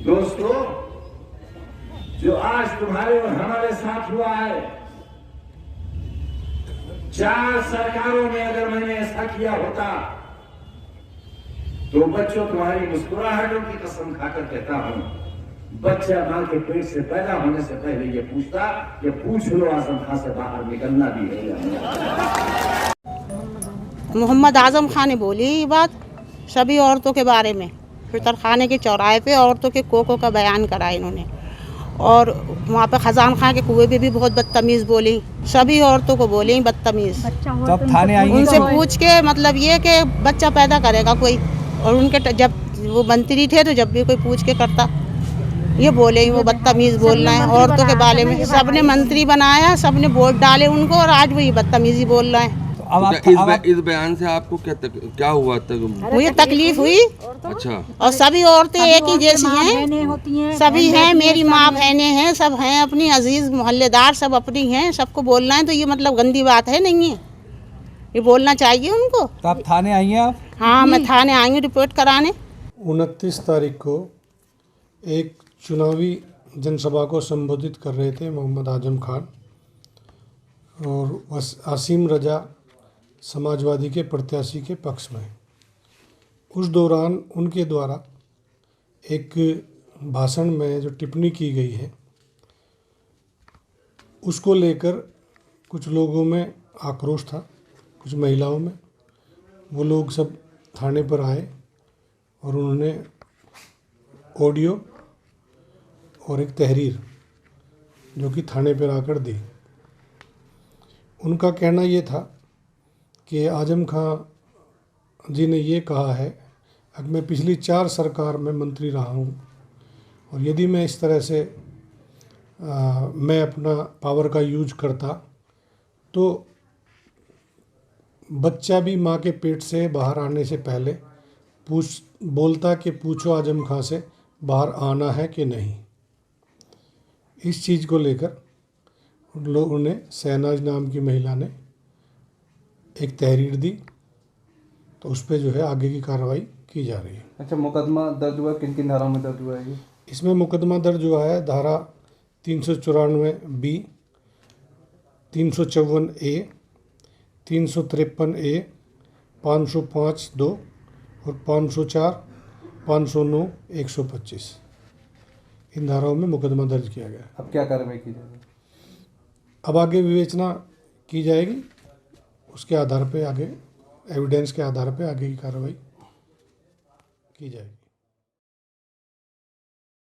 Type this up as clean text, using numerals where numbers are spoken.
दोस्तों, जो आज तुम्हारे और हमारे साथ हुआ है, 4 सरकारों में अगर मैंने ऐसा किया होता तो बच्चों, तुम्हारी मुस्कुराहटों की कसम खाकर कहता हूं, बच्चा मां के पेट से पैदा होने से पहले ये पूछता कि पूछ लो आजम खां से बाहर निकलना भी है या नहीं। मोहम्मद आजम खान ने बोली ये बात सभी औरतों के बारे में। फितर खाने के चौराहे पे औरतों के कोको का बयान करा इन्होंने, और वहाँ पे खजान खां के कुएं पे भी बहुत बदतमीज़ बोली, सभी औरतों को बोली बदतमीज़। तब थाने आएंगे उनसे पूछ के मतलब ये कि बच्चा पैदा करेगा कोई, और उनके जब वो मंत्री थे तो जब भी कोई पूछ के करता ये बोले ही वो बदतमीज़ बोलना है औरतों के बारे में। सबने मंत्री बनाया, सबने वोट डाले उनको, और आज वो ये बदतमीज़ी बोल रहे हैं। इस बयान से आपको क्या हुआ तक? मुझे तकलीफ हुई। अच्छा। और सभी औरतें एक ही जैसी हैं, सभी हैं, मेरी माँ बहनें हैं, सब हैं, अपनी अजीज मोहल्लेदार सब अपनी हैं, सबको बोलना है तो ये मतलब गंदी बात है नहीं है, ये बोलना चाहिए उनको। तो आप थाने आई हैं? आप? हाँ, मैं थाने आई हूँ रिपोर्ट कराने। 29 तारीख को एक चुनावी जनसभा को संबोधित कर रहे थे मोहम्मद आजम खान, और आसिम रजा समाजवादी के प्रत्याशी के पक्ष में। उस दौरान उनके द्वारा एक भाषण में जो टिप्पणी की गई है उसको लेकर कुछ लोगों में आक्रोश था, कुछ महिलाओं में। वो लोग सब थाने पर आए और उन्होंने ऑडियो और एक तहरीर जो कि थाने पर आकर दी। उनका कहना ये था कि आजम खां जी ने ये कहा है कि मैं पिछली 4 सरकार में मंत्री रहा हूँ, और यदि मैं इस तरह से मैं अपना पावर का यूज करता तो बच्चा भी माँ के पेट से बाहर आने से पहले बोलता कि पूछो आजम खां से बाहर आना है कि नहीं। इस चीज़ को लेकर उन लोगों ने, शहनाज नाम की महिला ने एक तहरीर दी, तो उस पर जो है आगे की कार्रवाई की जा रही है। अच्छा, मुकदमा दर्ज हुआ, किन किन धाराओं में दर्ज हुआ है ये? इसमें मुकदमा दर्ज हुआ है धारा 394B, 354A, 353A, 505(2) और 504, 509, 125 इन धाराओं में मुकदमा दर्ज किया गया। अब क्या कार्रवाई की जाएगी? अब आगे विवेचना की जाएगी, उसके आधार पे आगे एविडेंस के आधार पे आगे की कार्रवाई की जाएगी।